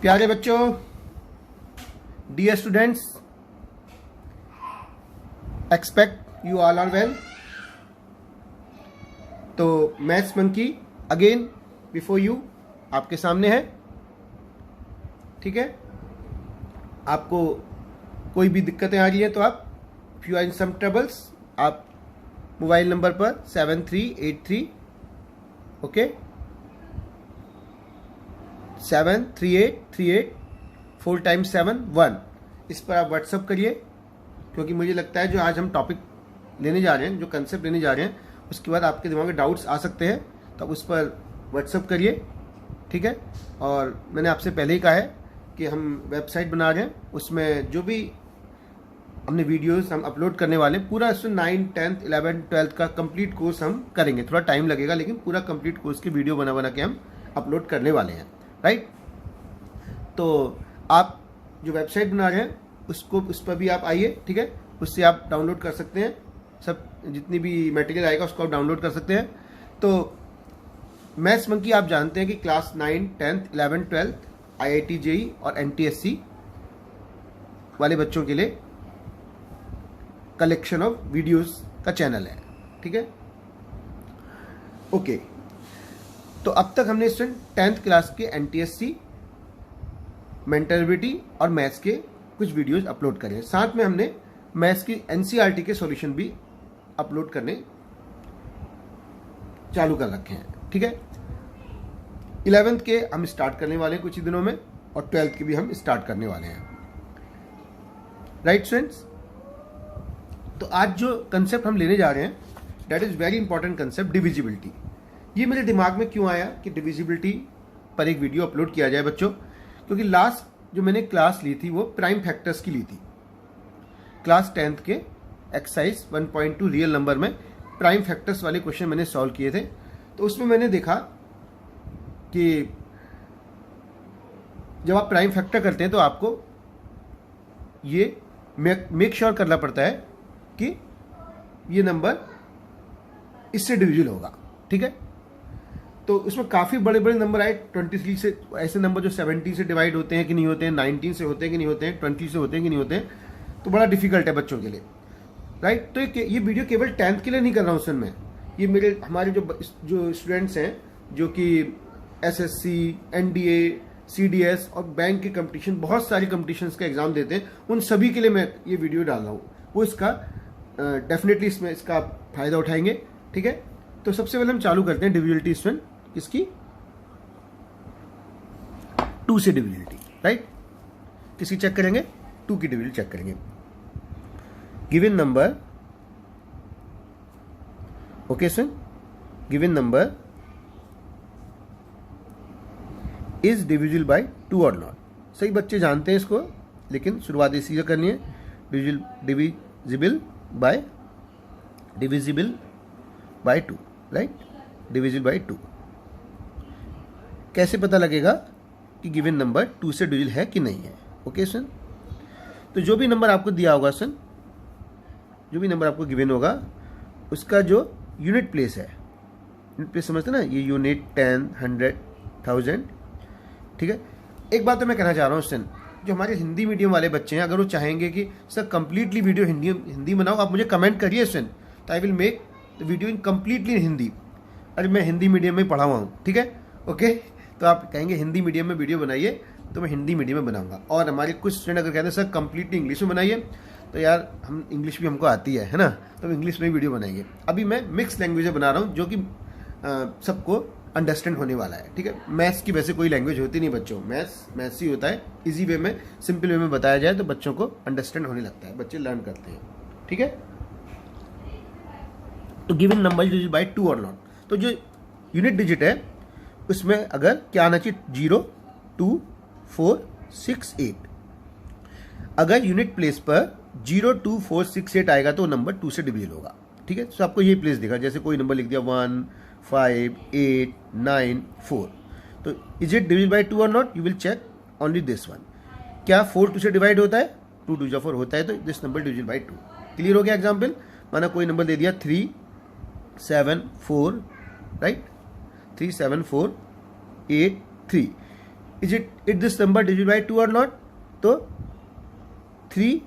प्यारे बच्चों, dear students, expect you all are well. तो maths monkey again before you, आपके सामने है। ठीक है, आपको कोई भी दिक्कतें आ रही है तो आप, if you are in some troubles, आप मोबाइल नंबर पर 7383 ओके 73838 4 टाइम्स 7 1, इस पर आप व्हाट्सअप करिए, क्योंकि मुझे लगता है जो आज हम टॉपिक लेने जा रहे हैं, जो कंसेप्ट लेने जा रहे हैं, उसके बाद आपके दिमाग में डाउट्स आ सकते हैं, तो आप उस पर व्हाट्सअप करिए। ठीक है, और मैंने आपसे पहले ही कहा है कि हम वेबसाइट बना रहे हैं, उसमें जो भी हमने वीडियोस हम अपलोड करने वाले हैं, पूरा इसमें 9, 10th, 11th, 12th का कंप्लीट कोर्स हम करेंगे। थोड़ा टाइम लगेगा, लेकिन पूरा कंप्लीट कोर्स की वीडियो बना बना के हम अपलोड करने वाले हैं। राइट, तो आप जो वेबसाइट बना रहे हैं उसको, उस पर भी आप आइए। ठीक है, उससे आप डाउनलोड कर सकते हैं, सब जितनी भी मटेरियल आएगा उसको आप डाउनलोड कर सकते हैं। तो मैथ्स मंकी आप जानते हैं कि class 9, 10th, 11th, 12th, IIT JEE और NTSC वाले बच्चों के लिए कलेक्शन ऑफ वीडियोस का चैनल है। ठीक है, ओके। तो अब तक हमने स्टूडेंट 10th क्लास के NTSC, मेंटल एबिलिटी और मैथ्स के कुछ वीडियोस अपलोड करे हैं। साथ में हमने मैथ्स की NCERT के सॉल्यूशन भी अपलोड करने चालू कर रखे हैं। ठीक है, 11th के हम स्टार्ट करने वाले हैं कुछ ही दिनों में, और 12th के भी हम स्टार्ट करने वाले हैं। राइट स्टूडेंट्स, तो आज जो कंसेप्ट हम लेने जा रहे हैं, that is very important concept, divisibility. ये मेरे दिमाग में क्यों आया कि डिविजिबिलिटी पर एक वीडियो अपलोड किया जाए बच्चों, क्योंकि लास्ट जो मैंने क्लास ली थी वो प्राइम फैक्टर्स की ली थी। क्लास 10th के एक्सरसाइज 1.2 रियल नंबर में प्राइम फैक्टर्स वाले क्वेश्चन मैंने सॉल्व किए थे। तो उसमें मैंने देखा कि जब आप प्राइम फैक्टर करते हैं तो आपको ये मेक श्योर करना पड़ता है कि ये नंबर इससे डिविजिबल होगा। ठीक है, तो उसमें काफ़ी बड़े बड़े नंबर आए 23 से, ऐसे नंबर जो 70 से डिवाइड होते हैं कि नहीं होते हैं, 19 से होते हैं कि नहीं होते हैं, 20 से होते हैं कि नहीं होते हैं, तो बड़ा डिफिकल्ट है बच्चों के लिए। राइट, तो ये वीडियो केवल 10th के लिए नहीं कर रहा हूँ सर मैं, ये मेरे हमारे जो स्टूडेंट्स हैं जो कि SSC, NDA, CDS और बैंक के कंपटीशन, बहुत सारी कंपटीशंस का एग्जाम देते हैं, उन सभी के लिए मैं ये वीडियो डाल रहा हूँ। वो इसका डेफिनेटली इसमें इसका फायदा उठाएंगे। ठीक है, तो सबसे पहले हम चालू करते हैं डिविजिबिलिटी स्टूडेंट, इसकी 2 से डिविजिबिलिटी। राइट, किसकी चेक करेंगे? 2 की डिविजिबिलिटी चेक करेंगे। Given number, okay sir, given number is divisible by 2 और नॉट। सही बच्चे जानते हैं इसको, लेकिन शुरुआत इसी से करनी है। Divisible by 2, right, divisible by 2। कैसे पता लगेगा कि गिवन नंबर 2 से डिविजिबल है कि नहीं है? ओके सन, तो जो भी नंबर आपको दिया होगा सन, जो भी नंबर आपको गिवन होगा, उसका जो यूनिट प्लेस है, यूनिट प्लेस समझते ना, ये यूनिट, 10, 100, 1000। ठीक है, एक बात तो मैं कहना चाह रहा हूँ सन, जो हमारे हिंदी मीडियम वाले बच्चे हैं, अगर वो चाहेंगे कि सर कंप्लीटली वीडियो हिंदी बनाओ, आप मुझे कमेंट करिए सन, तो I will make the video in completely Hindi. अरे मैं हिंदी मीडियम में पढ़ा हुआ हूँ। ठीक है, ओके, तो आप कहेंगे हिंदी मीडियम में वीडियो बनाइए, तो मैं हिंदी मीडियम में बनाऊंगा। और हमारे कुछ स्टूडेंट अगर कहते हैं सर कंप्लीटली इंग्लिश में बनाइए, तो यार हम इंग्लिश भी हमको आती है ना, तो हम इंग्लिश में ही वीडियो बनाएंगे। अभी मैं मिक्स लैंग्वेज में बना रहा हूँ, जो कि सबको अंडरस्टैंड होने वाला है। ठीक है, मैथ्स की वैसे कोई लैंग्वेज होती नहीं बच्चों, मैथ्स ही होता है। इजी वे में, सिंपल वे में बताया जाए तो बच्चों को अंडरस्टैंड होने लगता है, बच्चे लर्न करते हैं। ठीक है, तो गिवन नंबर डिजिट बाय 2 और नॉट, तो जो यूनिट डिजिट है उसमें अगर क्या आना चाहिए? 0, 2, 4, 6, 8। अगर यूनिट प्लेस पर 0, 2, 4, 6, 8 आएगा तो नंबर 2 से डिविजिबल होगा। ठीक है, तो आपको ये प्लेस दिखा, जैसे कोई नंबर लिख दिया 1, 5, 8, 9, 4, तो इज इट डिविजिबल बाय 2 और not? You will check only this one. क्या 4 2 से डिवाइड होता है? 2 2 4 होता है, तो this number divisible by 2। Clear हो गया एग्जाम्पल? माना कोई नंबर दे दिया 3, 7, 4, right, 3, 7, 4, 8, 3। Is it this number divisible by 2 और नॉट? तो 3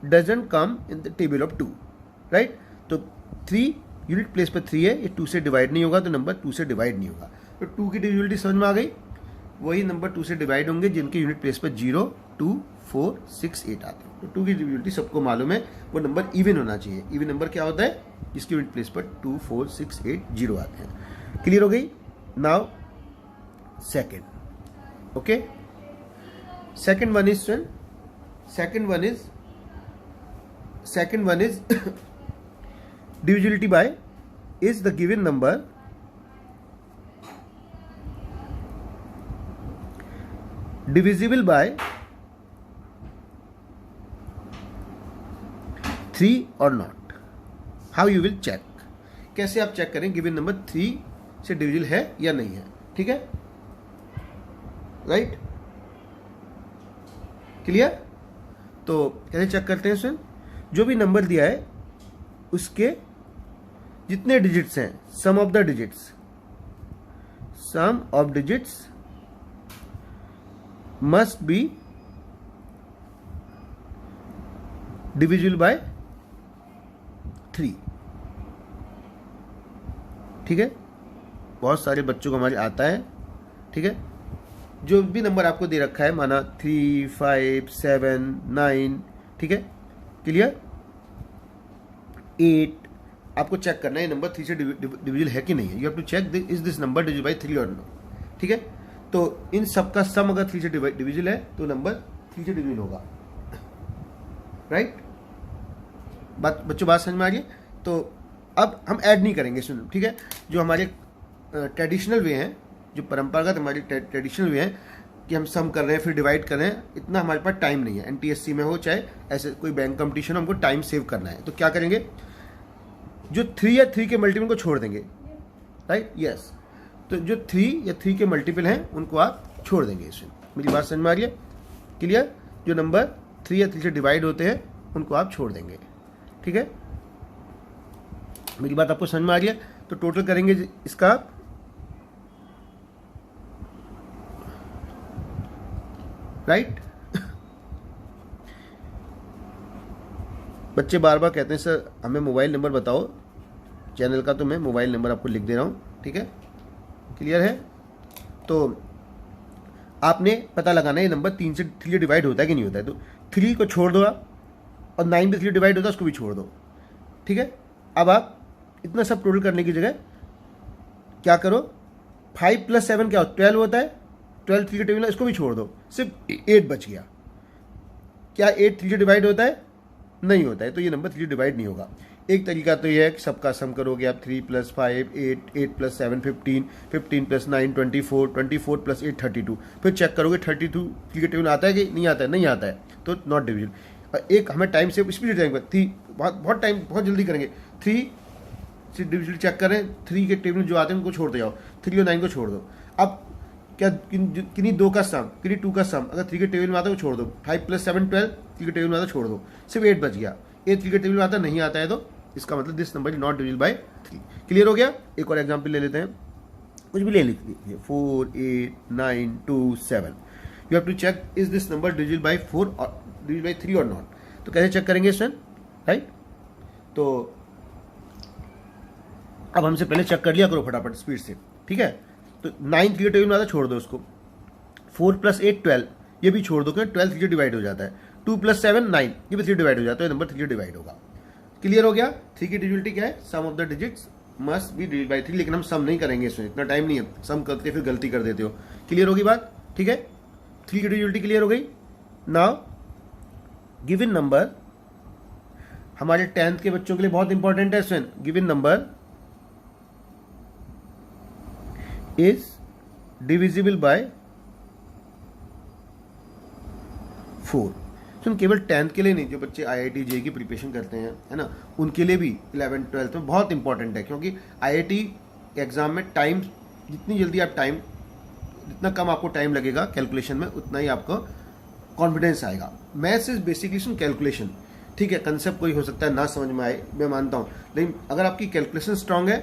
doesn't come in the table of 2, right? तो 3 यूनिट प्लेस पर 3 है, ये 2 से डिवाइड नहीं होगा, तो नंबर 2 से डिवाइड नहीं होगा। तो 2 की डिविजिबिलिटी समझ में आ गई। वही नंबर 2 से डिवाइड होंगे जिनके यूनिट प्लेस पर 0, 2, 4, 6, 8 आते हैं। तो 2 की डिविजिबिलिटी सबको मालूम है, वो नंबर इवन होना चाहिए। इवन नंबर क्या होता है? जिसके यूनिट प्लेस पर 2, 4, 6, 8, 0 आते हैं। क्लियर हो गई? Now second, okay. Second one is divisibility by is the given number divisible by 3 or not? How you will check? कैसे आप चेक करें गिवन नंबर 3 से डिविजिबल है या नहीं है? ठीक है, राइट? क्लियर? तो कैसे चेक करते हैं सुन? जो भी नंबर दिया है उसके जितने डिजिट्स हैं, sum of the digits must be divisible by 3। ठीक है, बहुत सारे बच्चों को हमारे आता है। ठीक है, जो भी नंबर आपको दे रखा है, माना 3, 5, 7, 9, ठीक है, क्लियर, 8, आपको चेक करना है ये नंबर 3 से डिविजिबल है कि नहीं है। You have to check is this number divisible by 3 और नो। ठीक है, तो इन सब का सम अगर 3 से डिविजिबल है तो नंबर 3 से डिविजिबल होगा, राइट? बच्चों बात समझ में आ रही है? तो अब हम ऐड नहीं करेंगे, सुनो, ठीक है? जो हमारे ट्रेडिशनल वे हैं, जो परंपरागत हमारी ट्रेडिशनल वे हैं कि हम सम कर रहे हैं फिर डिवाइड कर रहे हैं, इतना हमारे पास टाइम नहीं है। एनटीएससी में हो चाहे ऐसे कोई बैंक कंपटीशन हो, हमको टाइम सेव करना है। तो क्या करेंगे, जो 3 या 3 के मल्टीपल को छोड़ देंगे, राइट? यस, तो जो 3 या 3 के मल्टीपल हैं उनको आप छोड़ देंगे। इसमें मेरी बात समझ में आ रही है? क्लियर? जो नंबर 3 या 3 से डिवाइड होते हैं उनको आप छोड़ देंगे। ठीक है, मेरी बात आपको समझ में आ रही है? तो टोटल करेंगे इसका, राइट? बच्चे बार बार कहते हैं सर हमें मोबाइल नंबर बताओ चैनल का, तो मैं मोबाइल नंबर आपको लिख दे रहा हूँ। ठीक है, क्लियर है? तो आपने पता लगाना है ये नंबर 3 से डिवाइड होता है कि नहीं होता है। तो 3 को छोड़ दो आप, और 9 पे 3 डिवाइड होता है उसको भी छोड़ दो। ठीक है, अब आप इतना सब टोटल करने की जगह क्या करो, 5 + 7 क्या 12 होता है, 12 3 के टेबल है, इसको भी छोड़ दो, सिर्फ 8 बच गया। क्या 8 3 से डिवाइड होता है? नहीं होता है, तो ये नंबर 3 डिवाइड नहीं होगा। एक तरीका तो ये है कि सबका सम करोगे आप, 3 + 5 8, 8 + 7 15, 15 + 9 24, 24 + 8 32। फिर चेक करोगे 32 3 के टेबल आता है कि नहीं आता है? नहीं आता है, तो नॉट डिविजिबल। एक हमें टाइम से स्पीड जाएंगे, 3 बहुत टाइम बहुत जल्दी करेंगे। 3 से डिविजिबल चेक करें, 3 के टेबल जो आते हैं उनको छोड़ते जाओ, 3 और 9 को छोड़ दो। अब क्या किन्हीं 2 का सम, किन्हीं 2 का सम अगर 3 के टेबल में आता है वो छोड़ दो, 5 + 7 12, 3 के टेबल में आता है छोड़ दो, सिर्फ 8 बच गया। 8 3 के टेबल में आता नहीं आता है, तो इसका मतलब this number is not divisible by 3। Clear हो गया? एक और एग्जांपल ले लेते हैं, कुछ भी ले लीजिए, 4 8 9 2 7। You have to check is this number divisible by 4 और डिविजिबल बाय 3 और नॉट। तो कैसे चेक करेंगे सर, राइट? तो अब हमसे पहले चेक कर लिया करो फटाफट स्पीड से। ठीक है, तो 9 3 के टेबल में आता है छोड़ दो उसको, 4 + 8 12, ये भी छोड़ दो क्योंकि 12 3 से डिवाइड हो जाता है, 2 + 7 9, ये भी 3 डिवाइड हो जाता है, नंबर 3 डिवाइड होगा। क्लियर हो गया? 3 की डिविजिबिलिटी क्या है, sum of the digits must be divisible by 3। लेकिन हम सम नहीं करेंगे, इसमें इतना टाइम नहीं है, सम करते फिर गलती कर देते हो। क्लियर होगी बात? ठीक है, 3 की डिविजिबिलिटी क्लियर हो गई। नाउ गिवन नंबर हमारे 10th के बच्चों के लिए बहुत इंपॉर्टेंट है। स्वेन, given number is divisible by 4। सुन, केवल 10th के लिए नहीं, जो बच्चे IIT JEE की प्रिपरेशन करते हैं, है ना, उनके लिए भी 11th 12th में बहुत इंपॉर्टेंट है। क्योंकि IIT एग्जाम में टाइम, जितनी जल्दी आप टाइम, जितना कम आपको टाइम लगेगा कैलकुलेशन में, उतना ही आपको कॉन्फिडेंस आएगा। Maths is basically soon calculation. ठीक है, कंसेप्ट कोई हो सकता है ना समझ में आए, मैं मानता हूँ, लेकिन अगर आपकी कैलकुलेशन स्ट्रांग है,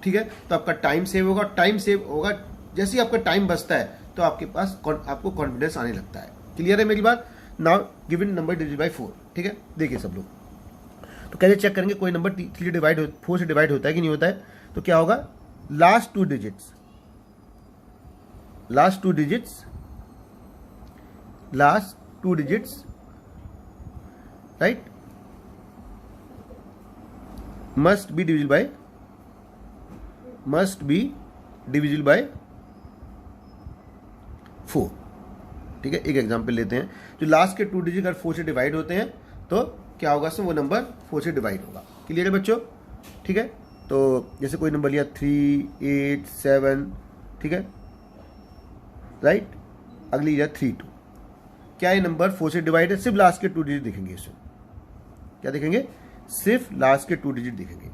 ठीक है, तो आपका टाइम सेव होगा। टाइम सेव होगा, जैसे ही आपका टाइम बचता है तो तो आपके पास आपको कॉन्फिडेंस आने लगता है। क्लियर है मेरी बात? Now given number divisible by 4, ठीक है। देखिए सब लोग, तो कैसे चेक करेंगे कोई नंबर 4 से डिवाइड होता है कि नहीं होता है? तो क्या होगा, last two digits right must be divisible by 4, ठीक है। एक एग्जांपल लेते हैं, जो लास्ट के 2 डिजिट अगर 4 से डिवाइड होते हैं तो क्या होगा सर, वो नंबर 4 से डिवाइड होगा। क्लियर है बच्चों? ठीक है। तो जैसे कोई नंबर लिया 3, 8, 7, ठीक है, राइट। अगली लिया 3, 2। क्या ये नंबर 4 से डिवाइड है? सिर्फ लास्ट के 2 डिजिट दिखेंगे इसमें। क्या दिखेंगे? सिर्फ लास्ट के 2 डिजिट दिखेंगे।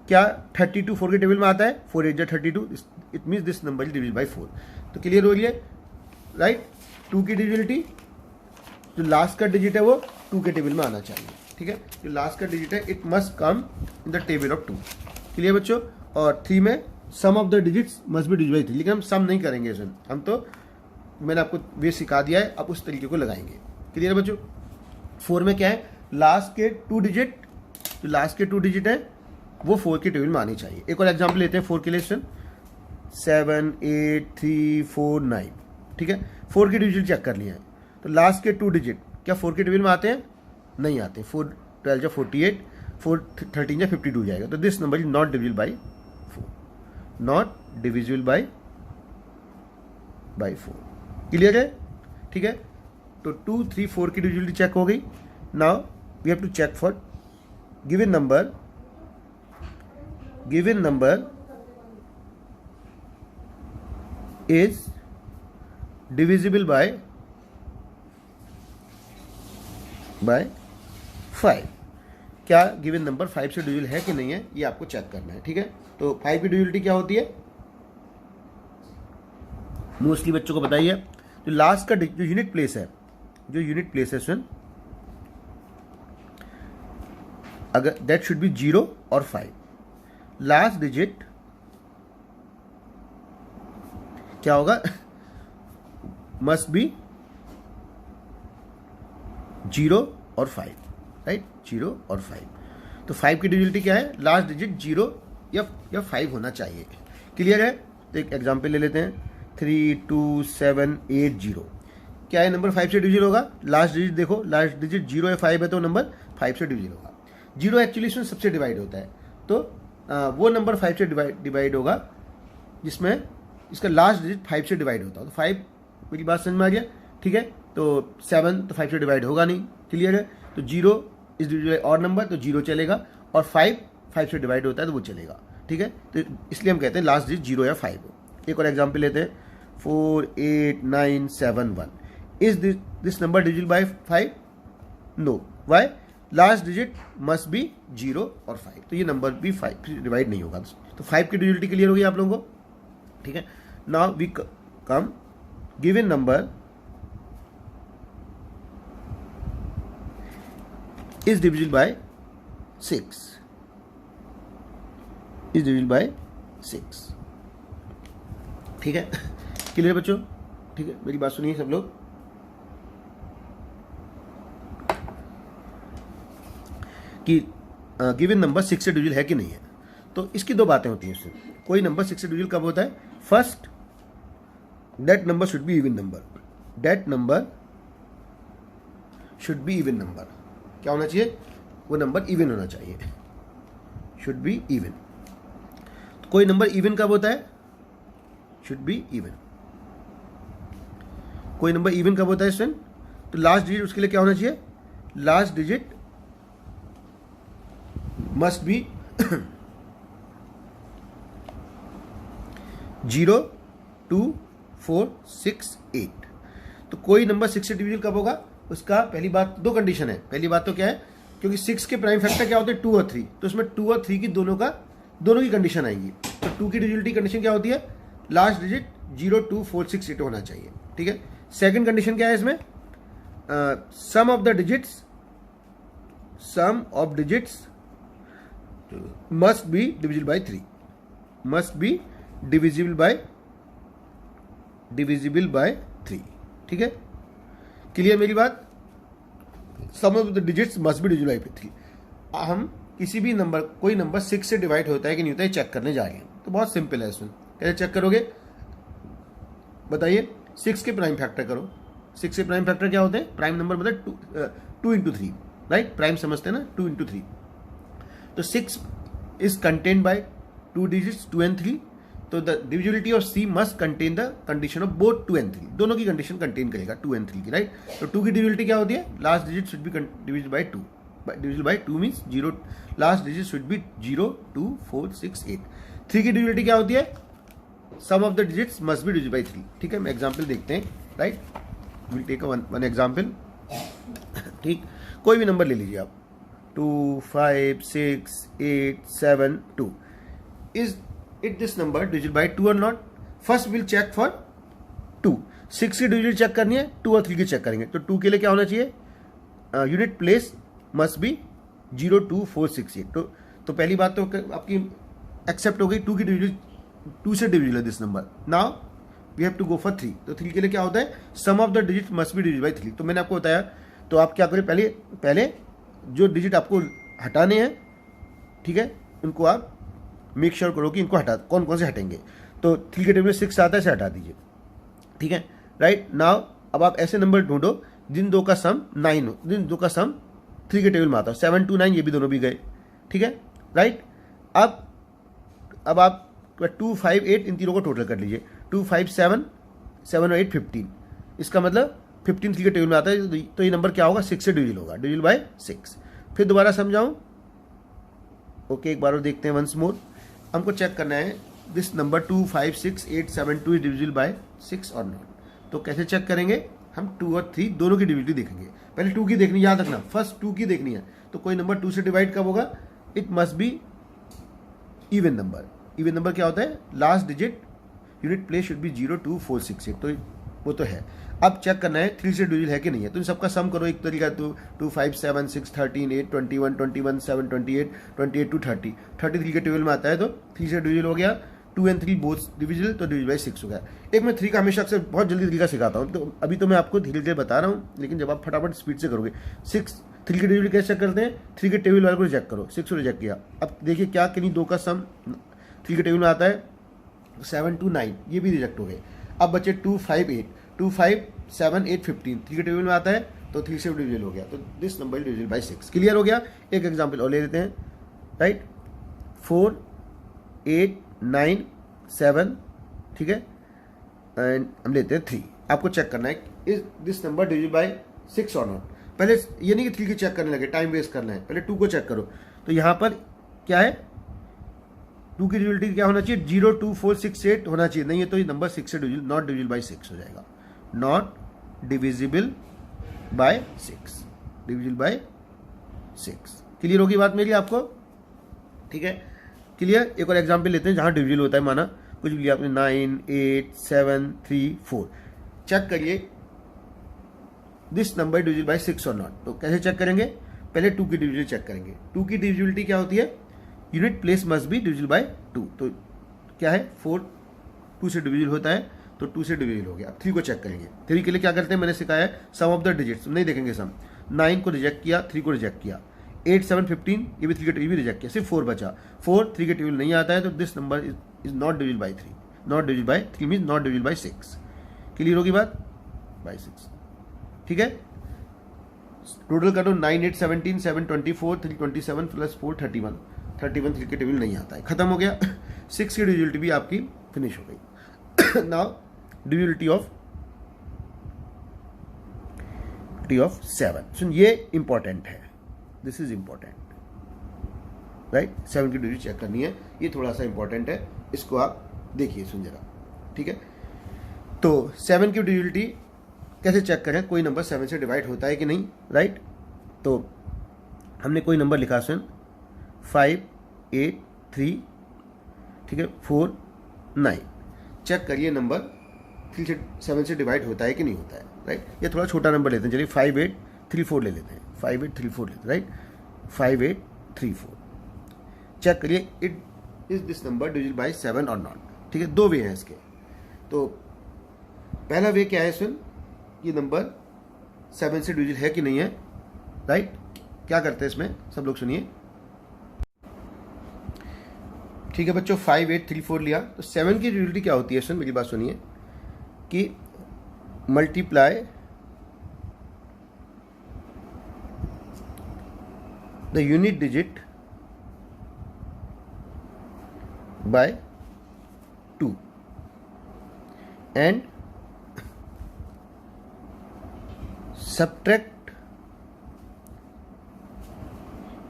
क्या 32 4 के टेबल में आता है? 4 8 जा 32, it means this number is divisible by 4। तो क्लियर हो गया, राइट। 2 की डिविजिबिलिटी, जो लास्ट का डिजिट है वो 2 के टेबल में आना चाहिए, ठीक है। जो लास्ट का डिजिट है it must come in the table of 2। Clear बच्चों? और 3 में sum of the digits must be divisible by 3, लेकिन हम सम नहीं करेंगे इसमें, हम तो मैंने आपको वे सिखा दिया है, आप उस तरीके को लगाएंगे। क्लियर बच्चों? 4 में क्या है, लास्ट के 2 डिजिट, जो लास्ट के 2 डिजिट है वो 4 के टेबल में आनी चाहिए। एक और एग्जांपल लेते हैं 4 के लिए, 7 8 3 4 9, ठीक है। 4 के डिजिट चेक कर लिया है, तो लास्ट के 2 डिजिट क्या 4 के टेबल में आते हैं? नहीं आते। 4 12 जा 48, 4 13 जा 52 जाएगा। तो this number is not divisible by 4, not divisible by 4। Clear है? ठीक है। तो 2 3 4 की डिविजिबिलिटी चेक हो गई। Now we have to check for given number is divisible by 5। क्या गिवन नंबर 5 से डिविजिबल है कि नहीं है, ये आपको चेक करना है, ठीक है। तो 5 की डिविजिबिलिटी क्या होती है? मोस्टली बच्चों को बताइए, जो लास्ट का जो यूनिट प्लेस है सुन, अगर दैट शुड बी 0 और 5। लास्ट डिजिट क्या होगा? मस्ट बी 0 और 5, राइट। 0 और 5। तो 5 की डिविजिबिलिटी क्या है? लास्ट डिजिट 0 या 5 होना चाहिए। क्लियर है? तो एक एग्जांपल ले लेते हैं, 3 2 7 8 0। क्या है नंबर 5 से डिविजिबल होगा? लास्ट डिजिट देखो, लास्ट डिजिट 0 या 5 है तो नंबर 5 से डिविजिबल होगा। 0 एक्चुअली इसमें सबसे डिवाइड होता है, तो वो नंबर 5 से डिवाइड होगा जिसमें इसका लास्ट डिजिट 5 से डिवाइड होता है। तो 5, मेरी बात समझ में आ गया, ठीक है। तो 7 तो 5 से डिवाइड होगा नहीं। क्लियर है? तो 0 इज डिविजिबल और नंबर, तो 0 चलेगा, और 5 से डिवाइड होता है तो वो चलेगा, ठीक है। तो इसलिए हम कहते हैं लास्ट डिजिट 0 या 5 हो। एक और एग्जाम्पल लेते हैं, 4 8 9 7 1। Is this number divisible by 5? No. Why? Last digit must be 0 और 5, तो ये नंबर भी 5 से डिवाइड नहीं होगा। तो 5 की डिविजिबिलिटी क्लियर होगी आप लोगों को, ठीक है। Now we come given number is divisible by 6, is divisible by 6, ठीक है। क्लियर बच्चों? ठीक है, मेरी बात सुनिए सब लोग। कि गिवन नंबर 6 से डिविजिबल है कि नहीं है। तो इसकी दो बातें होती हैं इससे। कोई नंबर 6 से डिविजिबल कब होता है? First, that number should be even number, that number should be even number. क्या होना चाहिए? वो नंबर इवन होना चाहिए, शुड बी इवन। तो कोई नंबर इवन कब होता है? Should be even. कोई नंबर इवन कब होता है स्टूडेंट? तो लास्ट डिजिट उसके लिए क्या होना चाहिए? Last digit must be 0 2 4 6 8। तो कोई नंबर 6 से डिविजिबल कब होगा? उसका पहली बात, दो कंडीशन है। पहली बात तो क्या है, क्योंकि 6 के प्राइम फैक्टर क्या होते हैं? 2 और 3, तो इसमें 2 और 3 की दोनों की कंडीशन आएंगी। तो 2 की डिविजिबिलिटी कंडीशन क्या होती है? लास्ट डिजिट 0 2 4 6 8 होना चाहिए, ठीक है। सेकंड कंडीशन क्या है इसमें? Sum of digits must be divisible by 3, must be divisible by divisible by 3। ठीक है, क्लियर मेरी बात? Sum of the digits must be divisible by 3। हम किसी भी नंबर, कोई नंबर 6 से डिवाइड होता है कि नहीं होता है चेक करने जा रहे हैं। तो बहुत सिंपल है इसमें, कैसे चेक करोगे बताइए? 6 के प्राइम फैक्टर करो। 6 के प्राइम फैक्टर क्या होते हैं? प्राइम नंबर मतलब 2 इंटू 3, राइट? प्राइम समझते हैं ना, 2 इंटू 3। तो 6 is contained by 2 digits 2 and 3। तो the divisibility of C must contain the condition of both 2 and 3। दोनों की कंडीशन कंटेन करेगा 2 and 3 की, राइट? तो 2 की डिविजिबिलिटी क्या होती है? Last digit should be divisible by 2। Divisible by 2 means 0, last digit should be 0, 2, 4, 6, 8। 3 की डिविजिबिलिटी क्या होती है? Sum of the digits must be divisible by 3। ठीक है, हम एग्जाम्पल देखते हैं, right? Will take one example. ठीक, कोई भी नंबर ले लीजिए आप, 2, 5, 6, 8, 7, 2। Is it this number divisible by 2 और not? First will check for 2। 6 की डिविजिबिलिटी चेक करनी है, 2 और 3 की चेक करेंगे। तो 2 के लिए क्या होना चाहिए? Unit place must be 0, 2, 4, 6, 8। तो पहली बात तो आपकी एक्सेप्ट हो गई, 2 की डिविजिबिलिटी, 2 से डिविजिबल है this number. Now we have to go for 3। तो 3 के लिए क्या होता है? Sum of the digit must be divisible by 3। तो मैंने आपको बताया, तो आप क्या करें, पहले जो डिजिट आपको हटाने हैं, ठीक है, उनको आप मेक श्योर करो कि इनको हटा, कौन कौन से हटेंगे। तो 3 के टेबल में 6 आता है, इसे हटा दीजिए। ठीक है, राइट? नाउ अब आप ऐसे नंबर ढूंढो जिन दो का सम 9 हो, जिन दो का सम 3 के टेबल में आता हो। 7, 2, 9 ये भी दोनों भी गए। ठीक है, राइट? अब आप 2, 5, 8 इन तीनों को टोटल कर लीजिए। 2, 5, 7, 7 और 8 15। इसका मतलब 15 3 के टेबल में आता है, तो ये नंबर क्या होगा? 6 से डिविजिबल होगा, डिविजिबल बाय 6। फिर दोबारा समझाऊं? ओके, एक बार और देखते हैं, वंस मोर। हमको चेक करना है this number 2, 5, 6, 8, 7, 2 is divisible bye 6 और नॉट। तो कैसे चेक करेंगे? हम 2 और 3 दोनों की डिविजिबिलिटी देखेंगे। पहले 2 की देखनी, याद रखना, फर्स्ट 2 की देखनी है। तो कोई नंबर 2 से डिवाइड कब होगा? It must be even number. Even number क्या होता है? Last digit unit place should be 0, 2, 4, 6, 8। तो वो तो है। अब चेक करना है 3 से डिविजिबल है कि नहीं है। तो इन सबका सम करो। एक तरीका 2, 5, 7, 6, 13, 8, 21, 21, 7, 28, 28 to 30। 33 के टेबल में आता है, तो 3 से डिविजिबल हो गया। 2 and 3 बोथ डिविजिबल, तो डिविजिबल बाय 6 हो गया। एक मैं 3 का हमेशा अक्सर बहुत जल्दी तरीका सिखाता हूँ, तो अभी तो मैं आपको धीरे धीरे बता रहा हूँ, लेकिन जब आप फटाफट स्पीड से करोगे। 3 के डिविजिबल कैसे चेक करते हैं? 3 के टेबल वाले को रिजेक्ट करो। 6 को रिजेक्ट किया। अब देखिए क्या, किन्हीं दो का सम 3 के टेबल में आता है, 7, 2, 9 ये भी रिजेक्ट हो गए। अब बचे 2, 5, 8, 2, 5, 7, 8, 15 3 के टेबल में आता है, तो 3 से डिविजिबल हो गया। तो this number divisible bye 6। Clear हो गया? एक एग्जांपल और ले लेते हैं, राइट? 4, 8, 9, 7, ठीक है, एंड हम लेते हैं 3। आपको चेक करना है is this number divisible bye 6 और नॉट। पहले ये नहीं कि 3 की चेक करने लगे, टाइम वेस्ट करना है, पहले 2 को चेक करो। तो यहाँ पर क्या है? 2 की डिविजिबिलिटी क्या होना चाहिए? 0, 2, 4, 6, 8 होना चाहिए। नहीं है तो ये नंबर 6 से डिविजिबल, नॉट डिविजिबल बाय 6 हो जाएगा। Not divisible by 6, divisible by 6। Clear होगी बात मेरी आपको? ठीक है, क्लियर? एक और एग्जांपल लेते हैं जहां डिविजिबल होता है। माना कुछ भी लिया आपने, 9, 8, 7, 3, 4। चेक करिए दिस नंबर डिविजिबल बाय 6 और नॉट। तो कैसे चेक करेंगे? पहले 2 की डिविजिबिलिटी चेक करेंगे। 2 की डिविजिबिलिटी क्या होती है? Unit place must be divisible by 2। तो क्या है? 4 2 से डिविजिबल होता है, तो 2 से डिविजिबल हो गया। अब 3 को चेक करेंगे। 3 के लिए क्या करते हैं? मैंने सिखाया है सम ऑफ द डिजिट्स, नहीं देखेंगे सम। 9 को रिजेक्ट किया, 3 को रिजेक्ट किया। 8, 7, 15 ये भी 3 के टेबल भी रिजेक्ट किया, सिर्फ 4 बचा। 4 3 के टेबल नहीं आता है, तो this number is not divisible by 3। Not divisible by 3 means not divisible by 6। Clear होगी बात? बाय 6। ठीक है, टोटल करो 9, 8, 17, 7, 24, 3, 27 प्लस 4, 31। 31 3 के टेबल नहीं आता है, खत्म हो गया। 6 की डिविजिबिलिटी भी आपकी फिनिश हो गई। Now divisibility of 7। सुन, ये इंपॉर्टेंट है, दिस इज इंपॉर्टेंट, राइट? 7 की डिविजिबिलिटी चेक करनी है, ये थोड़ा सा इंपॉर्टेंट है, इसको आप देखिए, सुन जरा। ठीक है, तो 7 की डिविजिबिलिटी कैसे चेक करें? कोई नंबर 7 से डिवाइड होता है कि नहीं, राइट? तो हमने कोई नंबर लिखा, सुन, 5, 8, 3, ठीक है, 4, 9। चेक करिए नंबर 3 से 7 से डिवाइड होता है कि नहीं होता है, राइट? ये थोड़ा छोटा नंबर लेते हैं, चलिए 5, 8, 3, 4 ले लेते हैं। 5, 8, 3, 4 लेते हैं, राइट? 5, 8, 3, 4। चेक करिए it is this number divisible by 7 और नॉट। ठीक है, दो वे हैं इसके। तो पहला वे क्या है सुन, ये नंबर 7 से डिविजिबल है कि नहीं है, राइट। क्या करते हैं इसमें, सब लोग सुनिए। ठीक है बच्चों, 5 8 3 4 लिया तो 7 की डिविजिबिलिटी क्या होती है सुन, मेरी बात सुनिए, कि multiply the unit digit bye 2 and subtract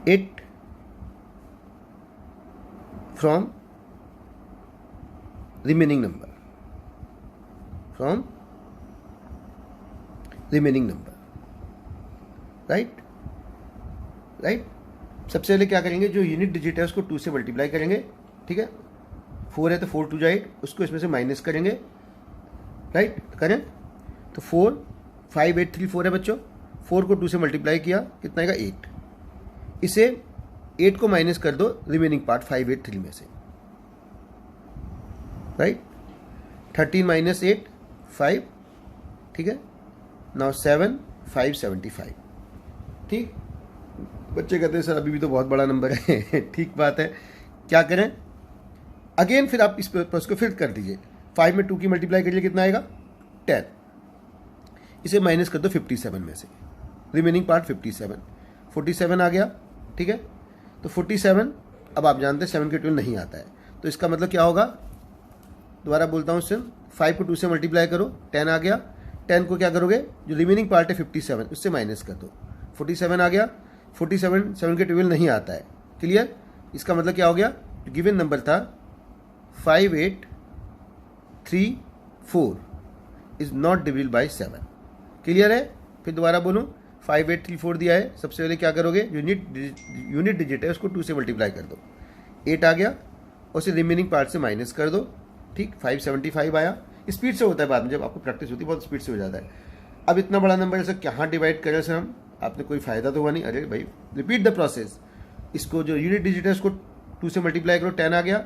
it from remaining number, right. सबसे पहले क्या करेंगे, जो यूनिट डिजिट है उसको 2 से मल्टीप्लाई करेंगे, ठीक है। 4 है तो 4 2 जा 8, उसको इसमें से माइनस करेंगे, राइट। करें तो 4 5 8 3 4 है बच्चों, 4 को 2 से मल्टीप्लाई किया, कितना आएगा 8। इसे 8 को माइनस कर दो रिमेनिंग पार्ट 5 8 3 में से, राइट। 13 माइनस 8 5, ठीक है। नाउ 7 5 75, ठीक। बच्चे कहते हैं सर अभी भी तो बहुत बड़ा नंबर है ठीक बात है। क्या करें, अगेन फिर आप इस प्रोसेस को फिर कर दीजिए। 5 में 2 की मल्टीप्लाई करिए, कितना आएगा 10। इसे माइनस कर दो 57 में से, रिमेनिंग पार्ट 47 आ गया, ठीक है। तो 47, अब आप जानते हैं 7 के 12 नहीं आता है, तो इसका मतलब क्या होगा, दोबारा बोलता हूँ सिर्फ 5 को 2 से मल्टीप्लाई करो, 10 आ गया। 10 को क्या करोगे, जो रिमेनिंग पार्ट है 57 उससे माइनस कर दो, 47 आ गया। 47 7 के 12 नहीं आता है, क्लियर। इसका मतलब क्या हो गया, जो गिवन नंबर था 5 8 3 4 is not divisible by 7, clear है। फिर दोबारा बोलूँ, 5 8 3 4 दिया है, सबसे पहले क्या करोगे, यूनिट डिजिट है उसको 2 से मल्टीप्लाई कर दो, 8 आ गया, और उसे रिमेनिंग पार्ट से माइनस कर दो, ठीक। 575 आया। स्पीड से होता है बाद में, जब आपको प्रैक्टिस होती है बहुत स्पीड से हो जाता है। अब इतना बड़ा नंबर ऐसे कहाँ डिवाइड करें सर हम, आपने कोई फ़ायदा तो हुआ नहीं। अरे भाई रिपीट द प्रोसेस, इसको जो यूनिट डिजिट है उसको 2 से मल्टीप्लाई करो, 10 आ गया,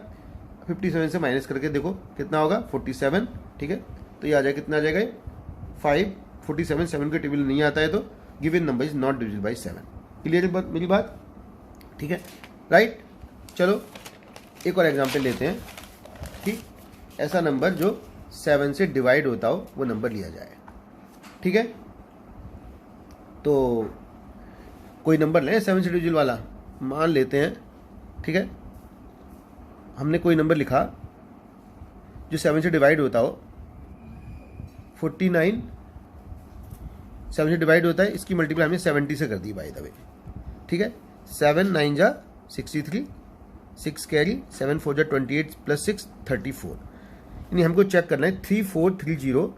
57 से माइनस करके देखो कितना होगा 47, ठीक है। तो ये आ जाएगा, कितना आ जाएगा 5 47, 7 के टेबल नहीं आता है तो given number is not divisible by 7, clear है मेरी बात, ठीक है, राइट। चलो एक और एग्जांपल लेते हैं, ठीक। ऐसा नंबर जो 7 से डिवाइड होता हो वो नंबर लिया जाए, ठीक है। तो कोई नंबर लें 7 से डिविजिबल वाला, मान लेते हैं, ठीक है। हमने कोई नंबर लिखा जो 7 से डिवाइड होता हो, 49 7 से डिवाइड होता है, इसकी मल्टीप्लाई हमने 70 से कर दी बाय द वे, ठीक है। 7 9 जा 63, 6 कैरी, 7 4 जा 28 प्लस 6 34। यानी हमको चेक करना है 3430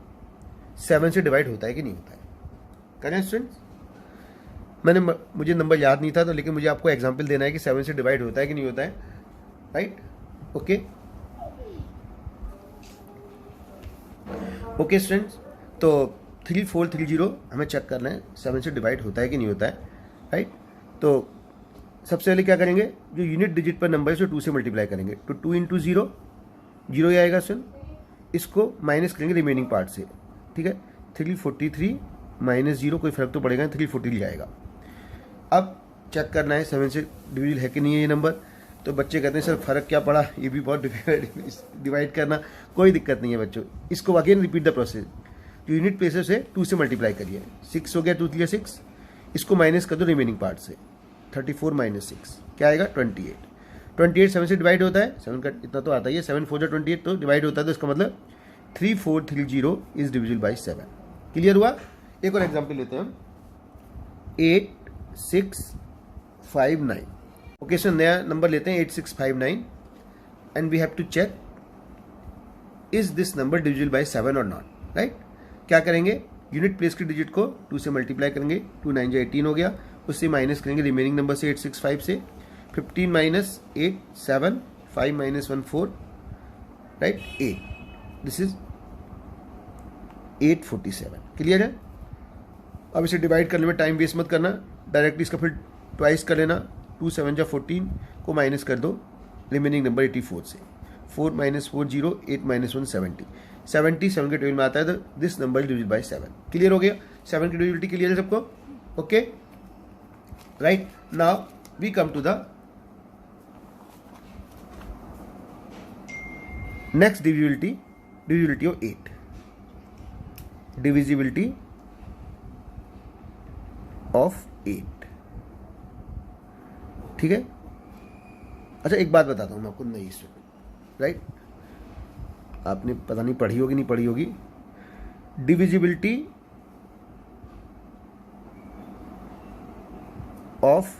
7 से डिवाइड होता है कि नहीं होता है, करें स्टूडेंट्स। मुझे नंबर याद नहीं था तो, लेकिन मुझे आपको एग्जांपल देना है कि 7 से डिवाइड होता है कि नहीं होता है, राइट। ओके स्टूडेंट्स, तो 3430 हमें चेक करना है 7 से डिवाइड होता है कि नहीं होता है, राइट। तो सबसे पहले क्या करेंगे, जो यूनिट डिजिट पर नंबर है उसे 2 से मल्टीप्लाई करेंगे, तो 2 इंटू 0 ही आएगा सुन, इसको माइनस करेंगे रिमेनिंग पार्ट से, ठीक है। 343 माइनस 0, कोई फर्क तो पड़ेगा, 340 जाएगा। अब चेक करना है 7 से डिविजिबल है कि नहीं है ये नंबर। तो बच्चे कहते हैं सर फ़र्क क्या पड़ा, ये भी बहुत डिवाइड करना, कोई दिक्कत नहीं है बच्चों। इसको अगेन रिपीट द प्रोसेस, जो यूनिट प्लेसेस से 2 से मल्टीप्लाई करिए, 6 हो गया, 2 3 6, इसको माइनस कर दो रिमेनिंग पार्ट से, 34 माइनस 6 क्या आएगा 28। 28 7 से डिवाइड होता है, 7 का इतना तो आता ही है, 7 4 जा 28 तो डिवाइड होता है, तो इसका मतलब 3430 इज डिविजिबल बाय 7, क्लियर हुआ। एक और एग्जाम्पल लेते हैं हम, 8659। ओके सर, नया नंबर लेते हैं 8659 and we have to check is this number divisible by 7 और नॉट, राइट। क्या करेंगे, यूनिट प्लेस की डिजिट को 2 से मल्टीप्लाई करेंगे, 2 9 जा 18 हो गया, उससे माइनस करेंगे रिमेनिंग नंबर से 865 से, 15 minus 8 7, 5 minus 1 4, right 8, this is 847, clear है। अब इसे डिवाइड करने में टाइम वेस्ट मत करना, डायरेक्टली इसका फिर ट्वाइस कर लेना, 2 7 जा 14 को माइनस कर दो रिमेनिंग नंबर 84 से, 4 माइनस 4 0, 8 माइनस 1 70, 70 7 के टेबल में आता है, तो this number divisible by 7। Clear हो गया? 7 की डिविजिबिलिटी क्लियर है सबको? Okay, right. Now we come to the next divisibility of 8, divisibility of 8। ठीक है? अच्छा, एक बात बताता हूं मैं आपको नई से, राइट? आपने पता नहीं पढ़ी होगी नहीं पढ़ी होगी। डिविजिबिलिटी ऑफ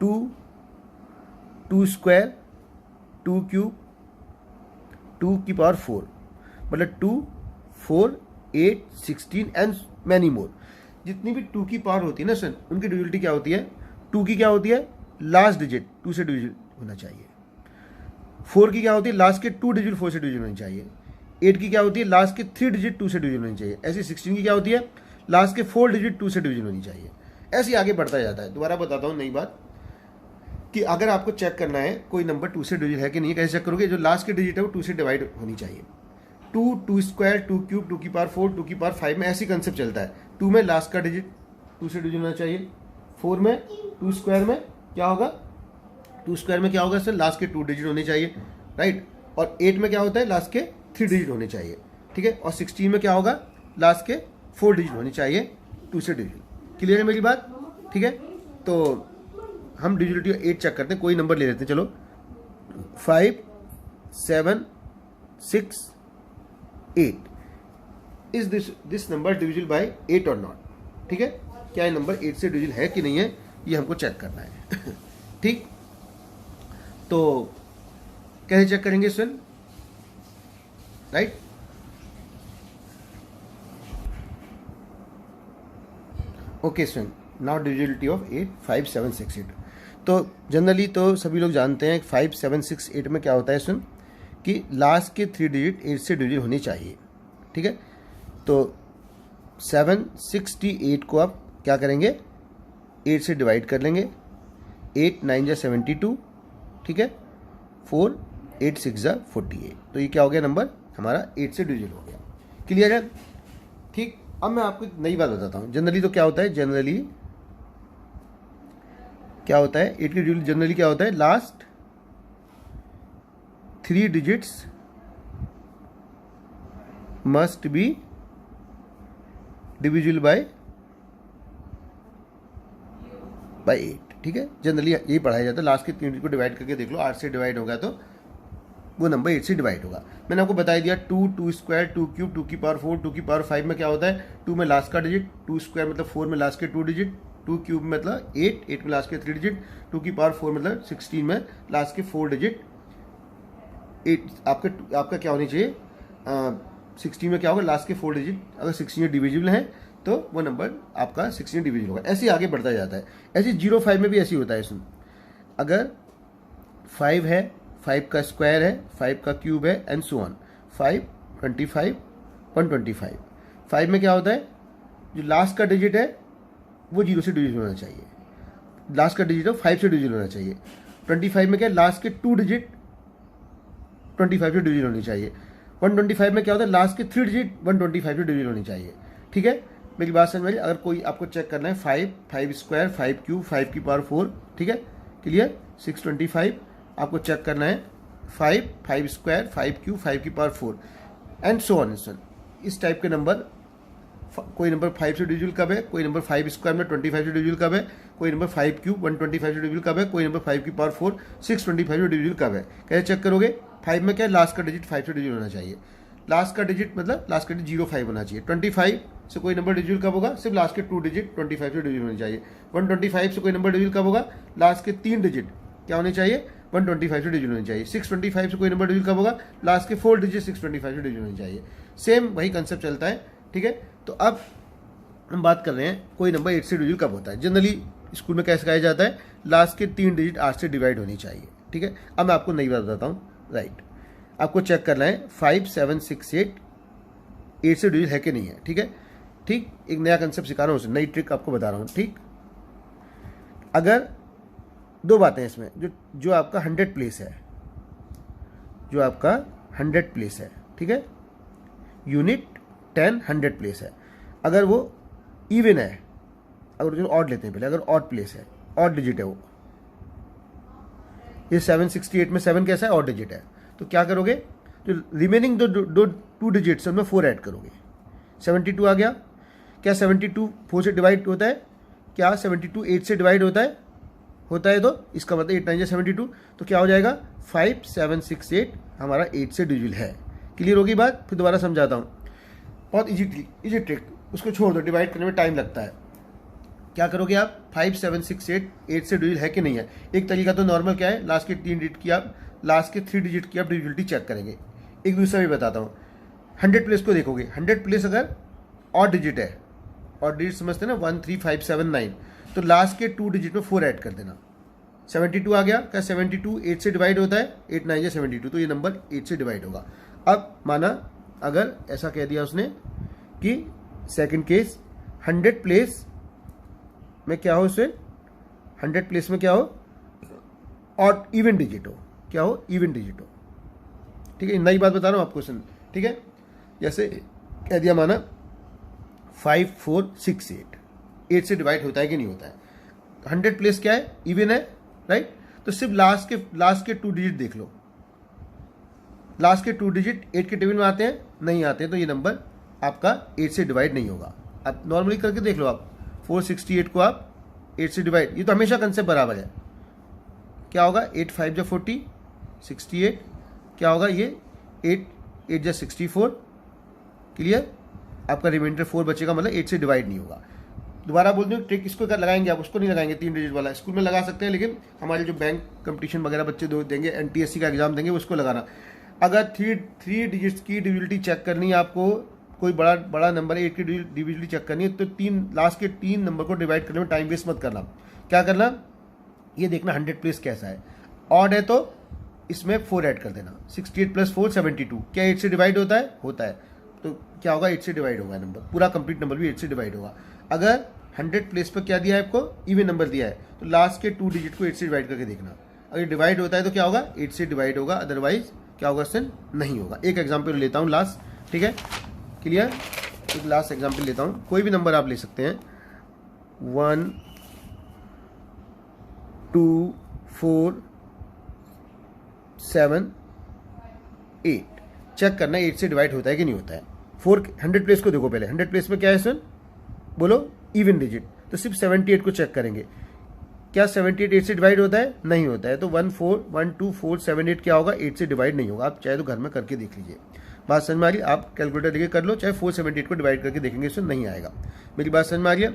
2 स्क्वायर 2 क्यूब 2 की पावर 4, मतलब 2 4 8 16 एंड मैनी मोर। जितनी भी 2 की पावर होती है ना सर, उनकी डिविजिबिलिटी क्या होती है? 2 की क्या होती है? लास्ट डिजिट 2 से डिविजिबल होना चाहिए। 4 की क्या होती है? लास्ट के 2 डिजिट 4 से डिविजिबल होनी चाहिए। 8 की क्या होती है? लास्ट के 3 डिजिट 2 से डिविजिबल होनी चाहिए। ऐसे 16 की क्या होती है? लास्ट के 4 डिजिट 2 से डिविजिबल होनी चाहिए। ऐसे आगे बढ़ता जाता है। दोबारा बताता हूँ नई बात, कि अगर आपको चेक करना है कोई नंबर 2 से डिविजिबल है कि नहीं, कैसे चेक करोगे? जो लास्ट के डिजिट है वो 2 से डिवाइड होनी चाहिए। 2 स्क्वायर 2 क्यूब 2 की पावर 4 2 की पावर 5 में ऐसी कंसेप्ट चलता है। 2 में लास्ट का डिजिट 2 से डिविजिबल होना चाहिए। 4 में 2 स्क्वायर में क्या होगा? 2 स्क्वायर में क्या होगा सर? लास्ट के 2 डिजिट होने चाहिए, राइट। और 8 में क्या होता है? लास्ट के 3 डिजिट होने चाहिए, ठीक है। और 16 में क्या होगा? लास्ट के 4 डिजिट होने चाहिए 2 से डिविजिबल। क्लियर है मेरी बात? ठीक है, तो हम डिविजिबिलिटी 8 चेक करते हैं। कोई नंबर ले लेते हैं, चलो 5 7 6 8। Is this number divisible bye 8 और नॉट? ठीक है, क्या ये नंबर 8 से डिविजिबल है कि नहीं है, ये हमको चेक करना है। ठीक, तो कैसे चेक करेंगे student? Right, okay student, now divisibility of 8 5 7 6 8। तो जनरली तो सभी लोग जानते हैं 5 7 6 8 में क्या होता है सुन, कि लास्ट के 3 डिजिट 8 से डिविजिबल होनी चाहिए, ठीक है। तो 768 को आप क्या करेंगे? 8 से डिवाइड कर लेंगे। 8 9 जा 72, ठीक है। 4 8 6 जा 48। तो ये क्या हो गया? नंबर हमारा 8 से डिविजिबल हो गया। क्लियर है? ठीक, अब मैं आपको एक नई बात बताता हूँ। जनरली तो क्या होता है? जनरली क्या होता है? 8 की डिविजिबल जनरली क्या होता है? Last 3 digits must be divisible bye 8, ठीक है। जनरली यही पढ़ाया जाता है। लास्ट के 3 डिजिट को डिवाइड करके देख लो, 8 से डिवाइड होगा तो वो नंबर 8 से डिवाइड होगा। मैंने आपको बता दिया 2 स्क्वायर 2 क्यूब 2 की पावर 4 2 की पावर 5 में क्या होता है? 2 में लास्ट का डिजिट, 2 स्क्वायर मतलब 4 में लास्ट के 2 डिजिट, 2 क्यूब मतलब 8 में लास्ट के 3 डिजिट, 2 की पावर 4 मतलब 16 में लास्ट के 4 डिजिट। 8 आपका क्या होनी चाहिए? 16 में क्या होगा? लास्ट के 4 डिजिट अगर 16 डिविजिबल है तो वो नंबर आपका 16 डिविजिबल होगा। ऐसे आगे बढ़ता जाता है। ऐसे 0 5 में भी ऐसी होता है। इसमें अगर 5 है, 5 का स्क्वायर है, 5 का क्यूब है एंड सो ऑन, 5 25 125। 5 में क्या होता है? जो लास्ट का डिजिट है वो 0 से डिविजिबल होना चाहिए। लास्ट का डिजिट है 5 से डिविजिबल होना चाहिए। 25 में क्या है? लास्ट के 2 डिजिट 25 से डिविजिबल होनी चाहिए। 125 में क्या होता है? लास्ट के 3 डिजिट 125 से डिविजिबल होनी चाहिए, ठीक है। मेरी बात समझ में आई? अगर कोई आपको चेक करना है 5 स्क्वायर 5 क्यूब 5 की पावर 4, ठीक है, क्लियर। 625 आपको चेक करना है 5 स्क्वायर 5 क्यूब 5 की पावर 4 एंड सो ऑन। इस टाइप के नंबर, कोई नंबर 5 से डिविजिबल कब है, कोई नंबर 5 स्क्वायर में 25 से डिविजिबल कब है, कोई नंबर 5 क्यूब 125 से डिविजिबल कब है, कोई नंबर 5 की पावर 4 625 से डिविजिबल कब है। कैसे चेक करोगे? 5 में क्या है? लास्ट का डिजिट 5 से डिविजिबल होना चाहिए। लास्ट का डिजिट मतलब लास्ट का डिजिट 05 होना चाहिए। 25 से कोई नंबर डिविजिबल कब होगा? सिर्फ लास्ट के 2 डिजिट 25 से डिविजिबल होनी चाहिए। 125 से कोई नंबर डिविजिबल कब होगा? लास्ट के 3 डिजिट क्या होने चाहिए? 125 से डिविजिबल होनी चाहिए। 625 से कोई नंबर डिविजिबल कब होगा? लास्ट के 4 डिजिट 625 से डिविजिबल होनी चाहिए। सेम वही कंसेप्ट चलता है, ठीक है। तो अब हम बात कर रहे हैं कोई नंबर 8 से डिविजिबल कब होता है। जनरली स्कूल में कैसे सिखाया जाता है? लास्ट के 3 डिजिट 8 से डिवाइड होनी चाहिए, ठीक है। अब मैं आपको नई बात बताता हूँ, राइट। आपको चेक करना है 5 7 6 8 से डिविजिबल है कि नहीं है, ठीक है। ठीक, एक नया कंसेप्ट सिखा रहा हूँ, नई ट्रिक आपको बता रहा हूँ, ठीक। अगर 2 बातें हैं इसमें, जो आपका 100 प्लेस है, जो आपका 100 प्लेस है, ठीक है, यूनिट, 10, 100 प्लेस है। अगर वो इवन है, अगर जो ऑड लेते हैं पहले, अगर ऑड प्लेस है, ऑड डिजिट है वो, ये 768 में 7 कैसा है, ऑड डिजिट है, तो क्या करोगे, जो रिमेनिंग दो 2 डिजिट्स उनमें 4 ऐड करोगे। 72 आ गया। क्या 72 4 से डिवाइड होता है? क्या 72 8 से डिवाइड होता है? होता है। तो इसका मतलब 8 9 जा 72, तो क्या हो जाएगा 5768 हमारा 8 से डिविजिबल है। क्लियर होगी बात? फिर दोबारा समझाता हूँ, बहुत इजी ट्रिक, उसको छोड़ दो, डिवाइड करने में टाइम लगता है। क्या करोगे आप, 5768 8 से डिविजिबल है कि नहीं है। एक तरीका तो नॉर्मल क्या है, लास्ट के 3 डिजिट की आप, लास्ट के 3 डिजिट की आप डिविजिबिलिटी चेक करेंगे। एक दूसरा भी बताता हूँ, 100 प्लेस को देखोगे, 100 प्लेस अगर ऑड डिजिट है, ऑड डिजिट समझते हैं ना, 1 3 5 7 9, तो लास्ट के 2 डिजिट में 4 ऐड कर देना। 72 आ गया। क्या 72 8 से डिवाइड होता है? 8 9 या 72, तो ये नंबर 8 से डिवाइड होगा। अब माना अगर ऐसा कह दिया उसने कि सेकंड केस 100 प्लेस में क्या हो, उसे 100 प्लेस में क्या हो, और इवन डिजिट हो, क्या हो, इवन डिजिट हो। ठीक है, नई बात बता रहा हूँ आपको सुन। ठीक है, जैसे कह दिया माना 5468, 8 से डिवाइड होता है कि नहीं होता है। 100 प्लेस क्या है, इवन है, राइट। तो सिर्फ लास्ट के 2 डिजिट देख लो, लास्ट के 2 डिजिट 8 के टेबल में आते हैं, नहीं आते हैं, तो ये नंबर आपका 8 से डिवाइड नहीं होगा। आप नॉर्मली करके देख लो, आप 468 को आप 8 से डिवाइड, ये तो हमेशा कंसेप्ट बराबर है। क्या होगा, 8 5 जा 40, 68, क्या होगा ये 8 8 जा 64। क्लियर, आपका रिमाइंडर 4 बचेगा, मतलब 8 से डिवाइड नहीं होगा। दोबारा बोल दूँ, ट्रिक इसको लगाएंगे आप, उसको नहीं लगाएंगे 3 डिजिट वाला। स्कूल में लगा सकते हैं, लेकिन हमारे जो बैंक कंपटीशन वगैरह बच्चे देंगे, NTSC का एग्जाम देंगे, उसको लगाना। अगर 3 डिजिट्स की डिविजिबिलिटी चेक करनी है आपको, कोई बड़ा नंबर 8 की डिविजिबिलिटी चेक करनी है, तो लास्ट के 3 नंबर को डिवाइड करने में टाइम वेस्ट मत करना। क्या करना, ये देखना 100 प्लेस कैसा है। ऑड है तो इसमें 4 ऐड कर देना। 68 + 4 72, क्या 8 से डिवाइड होता है? होता है। तो क्या होगा, 8 से डिवाइड होगा नंबर, पूरा कंप्लीट नंबर भी 8 से डिवाइड होगा। अगर 100 प्लेस पर क्या दिया है आपको, इवन नंबर दिया है, तो लास्ट के 2 डिजिट को 8 से डिवाइड करके देखना। अगर डिवाइड होता है तो क्या होगा, 8 से डिवाइड होगा, अदरवाइज क्या होगा, सन नहीं होगा। एक एग्जाम्पल लेता हूँ लास्ट, ठीक है, क्लियर। एक लास्ट एग्जाम्पल लेता हूँ, कोई भी नंबर आप ले सकते हैं, 1 2 4 7 8। चेक करना 8 से डिवाइड होता है कि नहीं होता है। 100 प्लेस को देखो पहले, 100 प्लेस में क्या है सर, बोलो इवन डिजिट, तो सिर्फ 78 को चेक करेंगे। क्या 78 8 से डिवाइड होता है? नहीं होता है। तो 1 2 4 7 8 क्या होगा, 8 से डिवाइड नहीं होगा। आप चाहे तो घर में करके देख लीजिए, बात समझ में आ रही है? आप कैलकुलेटर लेके कर लो, चाहे 478 को डिवाइड करके देखेंगे, इसमें नहीं आएगा। मेरी बात समझ में आ रही है?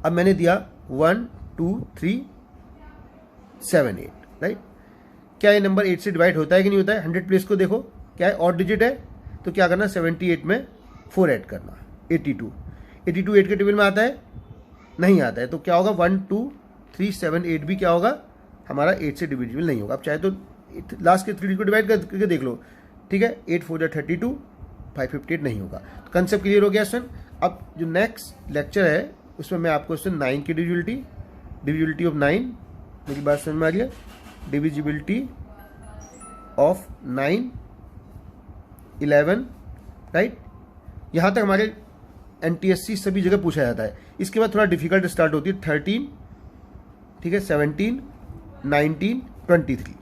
अब मैंने दिया 1 2 3 7 8, राइट। क्या ये नंबर 8 से डिवाइड होता है कि नहीं होता है? 100 प्लेस को देखो, क्या है, ऑड डिजिट है, तो क्या करना, 78 में 4 ऐड करना। 82 8 के टेबल में आता है? नहीं आता है। तो क्या होगा, 1 2 3 7 8 भी क्या होगा, हमारा 8 से डिविजिबल नहीं होगा। आप चाहे तो लास्ट के 3 को डिवाइड करके देख लो, ठीक है। 8 4 32, 558 नहीं होगा। तो कंसेप्ट क्लियर हो गया सन। अब जो नेक्स्ट लेक्चर है उसमें मैं आपको सन 9 की डिविजिबिलिटी ऑफ 9, मेरी बात समझ में आ रही है, डिविजिबिलिटी ऑफ 9 11, राइट। यहाँ तक हमारे NTSC सभी जगह पूछा जाता है। इसके बाद थोड़ा डिफिकल्ट स्टार्ट होती है 13, ठीक है, 17 19 23।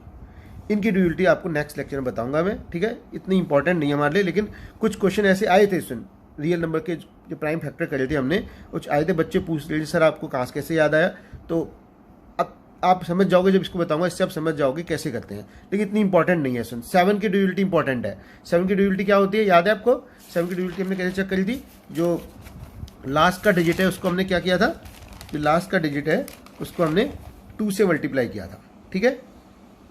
इनकी डिविजिबिलिटी आपको नेक्स्ट लेक्चर में बताऊंगा मैं, ठीक है। इतनी इंपॉर्टेंट नहीं है हमारे लिए, लेकिन कुछ क्वेश्चन ऐसे आए थे इसमें, रियल नंबर के जो प्राइम फैक्टर करे थे हमने, कुछ आए थे, बच्चे पूछ रहे थे सर आपको कहाँ से कैसे याद आया। तो अब आप समझ जाओगे जब इसको बताऊंगा, इससे आप समझ जाओगे कैसे करते हैं, लेकिन इतनी इंपॉर्टेंट नहीं है। सुन, 7 की डिविजिबिलिटी इंपॉर्टेंट है। 7 की डिविजिबिलिटी क्या होती है, याद है आपको? 7 की डिविजिबिलिटी हमने कैसे चेक करी थी, जो लास्ट का डिजिट है उसको हमने क्या किया था, जो लास्ट का डिजिट है उसको हमने 2 से मल्टीप्लाई किया था, ठीक है।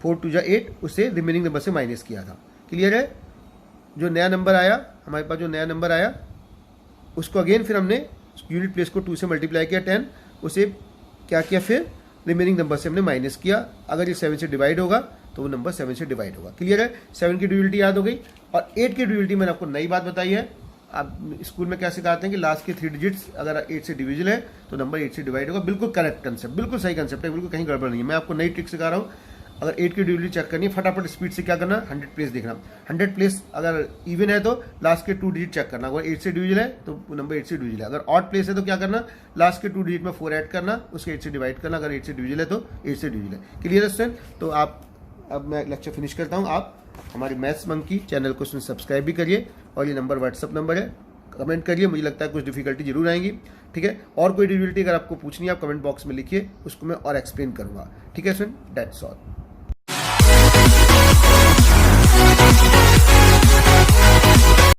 4 2 जा 8, उसे रिमेनिंग नंबर से माइनस किया था। क्लियर है? जो नया नंबर आया हमारे पास, जो नया नंबर आया उसको अगेन फिर हमने यूनिट प्लेस को 2 से मल्टीप्लाई किया 10, उसे क्या किया, फिर रिमेनिंग नंबर से हमने माइनस किया। अगर ये 7 से डिवाइड होगा तो वो नंबर 7 से डिवाइड होगा। क्लियर है? 7 की डिविजिबिलिटी याद हो गई। और 8 की डिविजिबिलिटी मैंने आपको नई बात बताई है। आप स्कूल में क्या सिखाते हैं कि लास्ट के 3 डिजिट्स अगर 8 से डिविजिबल है तो नंबर 8 से डिवाइड होगा। बिल्कुल करेक्ट कंसेप्ट, बिल्कुल सही कंसेप्ट है, बिल्कुल कहीं गड़बड़ नहीं है। मैं आपको नई ट्रिक सिखा रहा हूँ। अगर 8 की ड्यूरेबिलिटी चेक करनी है, फटाफट स्पीड से क्या करना, 100 प्लेस देखना। 100 प्लेस अगर इवन है तो लास्ट के 2 डिजिट चेक करना, अगर 8 से डिविजल है तो नंबर 8 से डिविजल है। अगर ऑड प्लेस है तो क्या करना, लास्ट के 2 डिजिट में 4 ऐड करना, उसके 8 से डिवाइड करना, अगर 8 से डिविजल है तो 8 से डिविजल है। क्लियर है स्टूडेंट? तो आप, अब मैं लेक्चर फिनिश करता हूँ। आप हमारे मैथ्स मंकी चैनल को सब्सक्राइब भी करिए, और ये नंबर व्हाट्सअप नंबर है, कमेंट करिए, मुझे लगता है कुछ डिफिकल्टी जरूर आएंगी, ठीक है। और कोई डिफिकल्टी अगर आपको पूछनी है आप कमेंट बॉक्स में लिखिए, उसको मैं और एक्सप्लेन करूंगा, ठीक है स्टूडेंट। That's all.